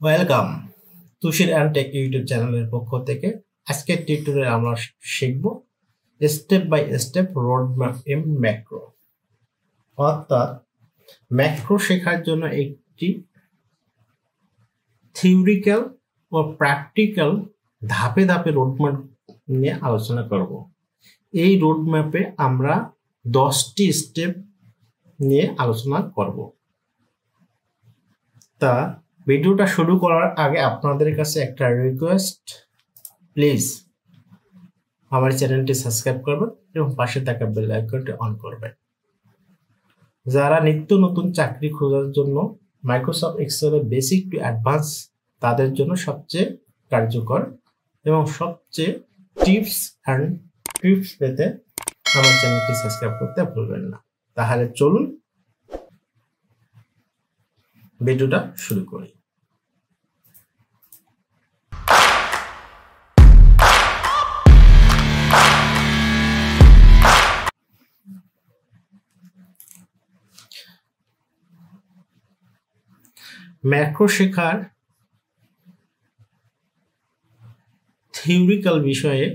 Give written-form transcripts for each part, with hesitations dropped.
Welcome Tushir and Tech YouTube চ্যানেলের পক্ষ থেকে আজকের টিউটোরিয়ালে আমরা শিখব step by step road map in macro. অর্থাৎ ম্যাক্রো শেখার জন্য একটি থিওরিক্যাল ও প্র্যাকটিক্যাল ধাপে ধাপে রোডম্যাপ নিয়ে আলোচনা করব। এই রোডম্যাপে আমরা 10টি স্টেপ নিয়ে আলোচনা করব। তা ভিডিওটা শুরু করার আগে আপনাদের কাছে একটা রিকোয়েস্ট, প্লিজ আমার চ্যানেলটি সাবস্ক্রাইব করবেন এবং পাশে থাকা বেল আইকনটি অন করবেন। যারা নিত্য নতুন চাকরি খোঁজার জন্য মাইক্রোসফট এক্সেলের বেসিক টু অ্যাডভান্স তাদের জন্য সবচেয়ে কার্যকর এবং সবচেয়ে টিপস অ্যান্ড ট্রিপস পেতে আমার চ্যানেলটি সাবস্ক্রাইব করতে ভুলবেন না। তাহলে চলুন ভিডিওটা শুরু করি। ম্যাক্রো শেখার থিওরিক্যাল বিষয়ে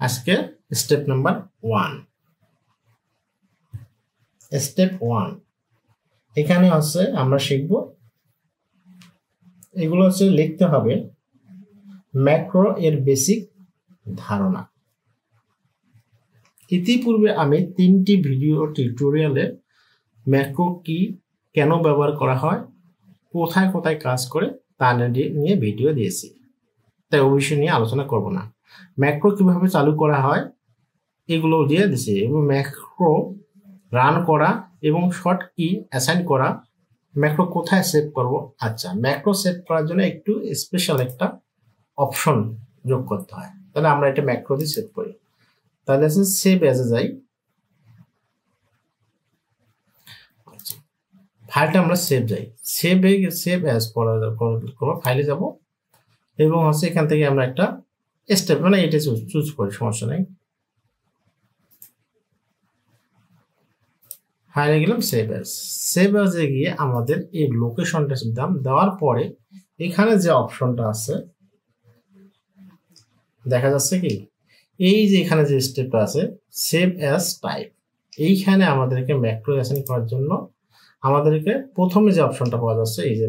আজকে স্টেপ নাম্বার 1। স্টেপ 1 এখানে হচ্ছে আমরা শিখব, এগুলো হচ্ছে লিখতে হবে ম্যাক্রো এর বেসিক ধারণা। ইতিপূর্বে আমি 3টি ভিডিও টিউটোরিয়ালে ম্যাক্রো কি, কেন ব্যবহার করা হয়, কোথায় কোথায় কাজ করে তা নিয়ে ভিডিও দিয়েছি, তাই ওই বিষয় নিয়ে আলোচনা করব না। ম্যাক্রো কিভাবে চালু করা হয় এগুলো দিয়ে দিয়েছি, এবং ম্যাক্রো রান করা এবং শর্ট কি অ্যাসাইন করা, ম্যাক্রো কোথায় সেভ করব। আচ্ছা, ম্যাক্রো সেভ করার জন্য একটু স্পেশাল একটা অপশন যোগ করতে হয়, তাহলে আমরা এটা ম্যাক্রো দিয়ে সেভ করি। তাহলে সেভ অ্যাজে যাই, ফাইলটা আমরা সেভ যাই, সেভ অ্যাজ করবো, ফাইলে যাব এবং হচ্ছে এখান থেকে আমরা একটা স্টেপ মানে এটা চুজ করি, সমস্যা নেই। ফাইলে গেলাম, সেভ অ্যাজে গিয়ে আমাদের এই লোকেশনটা দিলাম। দেওয়ার পরে এখানে যে অপশনটা আছে দেখা যাচ্ছে কি, এই যে এখানে যে স্টেপটা আছে সেভ অ্যাজ টাইপ, এইখানে আমাদেরকে ম্যাক্রো অ্যাসাইন করার জন্য আমাদেরকে প্রথমে যে অপশনটা পাওয়া যাচ্ছে এই যে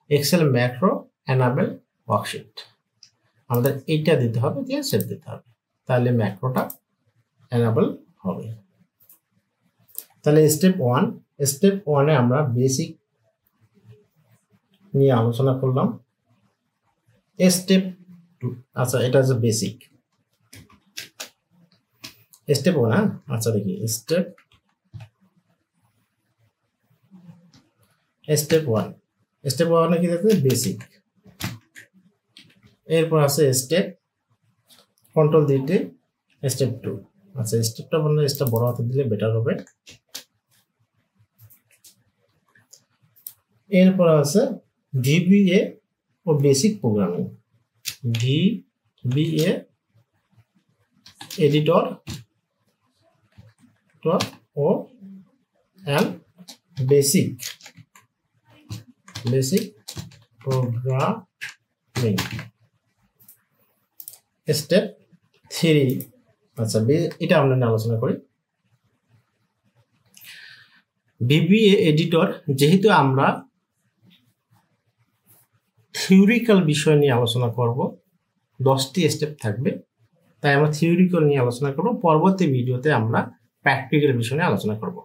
এক্সেল ম্যাক্রো এনাবেল ওয়ার্কশিট, আমাদের এইটা দিতে হবে, দিয়ে সেভ দিতে হবে, তাহলে ম্যাক্রোটা এনাবেল হবে। তাহলে স্টেপ 1 এ আমরা বেসিক নিয়ে আলোচনা করলাম। স্টেপ 2, আচ্ছা এটা হচ্ছে বেসিক। স্টেপ 1, আচ্ছা দেখি স্টেপ 1 কি দেখতে বেসিক, এরপর আছে স্টেপ কন্ট্রোল দিতে স্টেপ 2। আচ্ছা স্টেপটা বললে স্টেপ বড় হাতে দিলে বেটার হবে। এরপর আছে ভিবিএ ও বেসিক প্রোগ্রামিং, ভিবিএ এডিটর ও এন্ড বেসিক প্রোগ্রামিং। স্টেপ 3, আচ্ছা এটা আমরা আলোচনা করি। ভিবিএ এডিটর, যেহেতু আমরা থিওরিক্যাল বিষয় নিয়ে আলোচনা করব, 10টি স্টেপ থাকবে, তাই আমরা থিওরিক্যাল নিয়ে আলোচনা করব। পরবর্তী ভিডিওতে আমরা প্র্যাকটিক্যাল বিষয় নিয়ে আলোচনা করব।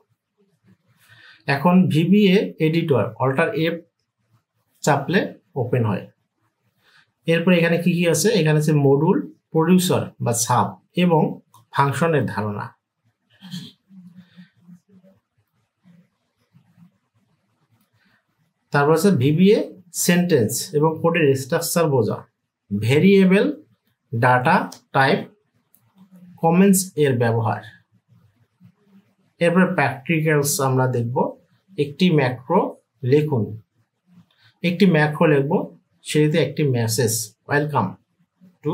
এখন ভিবিএ এডিটর অল্টার এফ চাপলে ওপেন হয়। এরপর এখানে কি কি আছে, এখানে আছে মডিউল, প্রডিউসার বা সাব এবং ফাংশনের ধারণা। তারপর আছে ভিবিএ সেন্টেন্স এবং কোডের স্ট্রাকচার বোঝা, ভেরিয়েবল, ডাটা টাইপ, কমেন্টস এর ব্যবহার। এরপর প্র্যাকটিক্যালস আমরা দেখব। একটি ম্যাক্রো লিখুন, সেটিতে একটি message, welcome to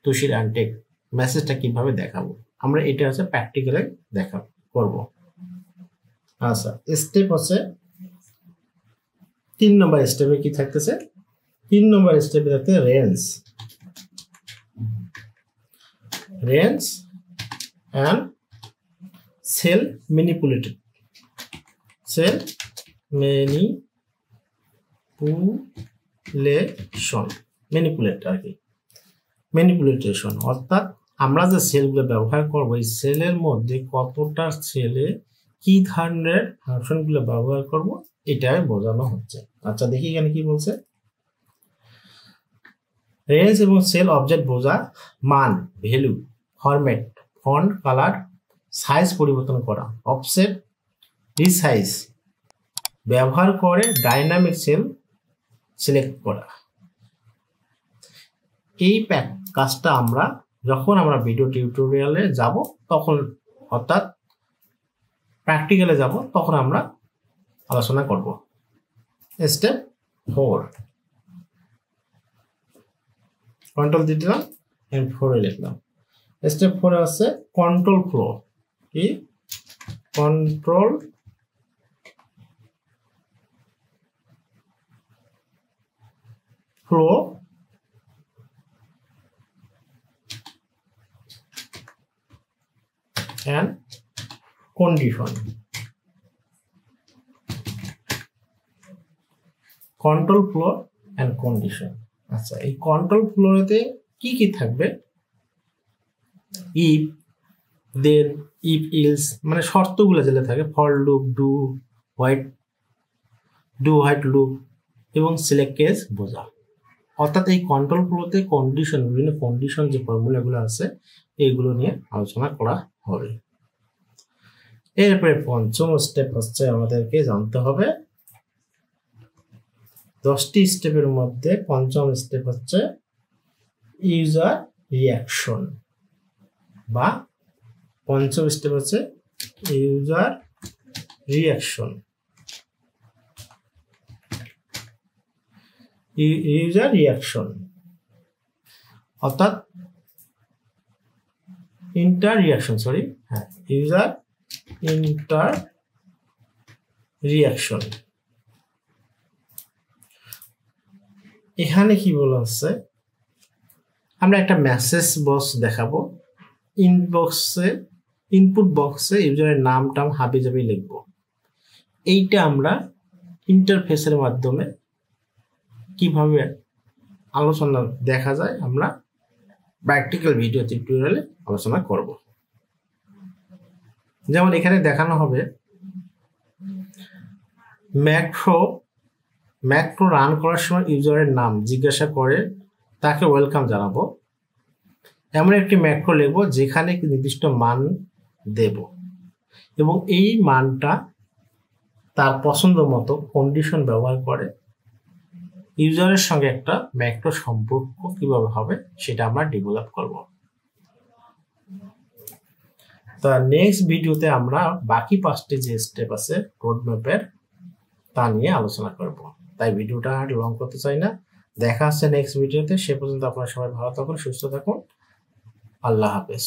Tushir and tech, মেসেজটা কিভাবে দেখাবো আমরা, এটা হচ্ছে প্র্যাকটিক্যালে করব। আচ্ছা স্টেপ হচ্ছে 3 নম্বর স্টেপে কি থাকতেছে? 3 নম্বর স্টেপে থাকতে range and cell manipulated, cell manipulation অর্থাৎ আমরা যে সেলগুলো ব্যবহার করব এই সেলের মধ্যে কতটা সেলে কি ধরনের ফাংশনগুলো ব্যবহার করব এটাই বোঝানো হচ্ছে। আচ্ছা দেখি এখানে কি বলছে। রেঞ্জ এবং সেল অবজেক্ট বোঝা, মান value, format font colour size পরিবর্তন করা, অফসেট রিসাইজ ব্যবহার করে ডাইনামিক সেল সিলেক্ট করা। এই কাজটা আমরা যখন আমরা ভিডিও টিউটোরিয়ালে যাব তখন অর্থাৎ প্র্যাকটিক্যালে যাব তখন আমরা আলোচনা করব। স্টেপ 4 কন্ট্রোল দিয়ে দিলাম এন্ড 4 লিখলাম। স্টেপ 4 আছে কন্ট্রোল ফ্লো। কি? Control flow and condition, control flow and condition। আচ্ছা এই কন্ট্রোল ফ্লোতে কি কি থাকবে? ইফ, দেন, ইফ ইলস মানে শর্তগুলো যেটা থাকে, for loop, do white loop এবং সিলেক্ট কেস বোঝা। অর্থাৎ এই কন্ট্রোল ফ্লোতে কন্ডিশন, বিভিন্ন কন্ডিশন যে ফর্মুলাগুলো আছে এইগুলো নিয়ে আলোচনা করা হবে। এরপরে পঞ্চম স্টেপ হচ্ছে আমাদেরকে জানতে হবে 10টি স্টেপের মধ্যে পঞ্চম স্টেপ হচ্ছে ইউজার রিয়াকশন, বা পঞ্চম স্টেপ হচ্ছে ইউজার রিয়াকশন। ইউজার রিয়াকশন অর্থাৎ ইন্টার রিয়াকশন। এখানে কি বলা হচ্ছে, আমরা একটা মেসেজ বক্স দেখাবো, ইনপুট বক্সে ইউজারের নাম টাম হাবি জাবি লিখবো। এইটা আমরা ইন্টারফেসের মাধ্যমে কিভাবে আলোচনা দেখা যায় আমরা প্র্যাকটিক্যাল ভিডিও টিউটোরিয়ালে আলোচনা করব। যেমন এখানে দেখানো হবে ম্যাক্রো রান করার সময় ইউজারের নাম জিজ্ঞাসা করে তাকে ওয়েলকাম জানাবো। এমন একটি ম্যাক্রো লিখব যেখানে একটি নির্দিষ্ট মান দেব এবং এই মানটা তার পছন্দ মতো কন্ডিশন ব্যবহার করে ইউজারের সঙ্গে একটা ম্যাক্রো সম্পর্ক কিভাবে হবে সেটা আমরা ডেভেলপ করব। তা নেক্সট ভিডিওতে আমরা বাকি 5টি যে স্টেপ আছে রোড ম্যাপের তা নিয়ে আলোচনা করব। তাই ভিডিওটা আর লং করতে চাই না। দেখা হচ্ছে নেক্সট ভিডিওতে। সে পর্যন্ত আপনারা সবাই ভালো থাকুন, সুস্থ থাকুন। আল্লাহ হাফেজ।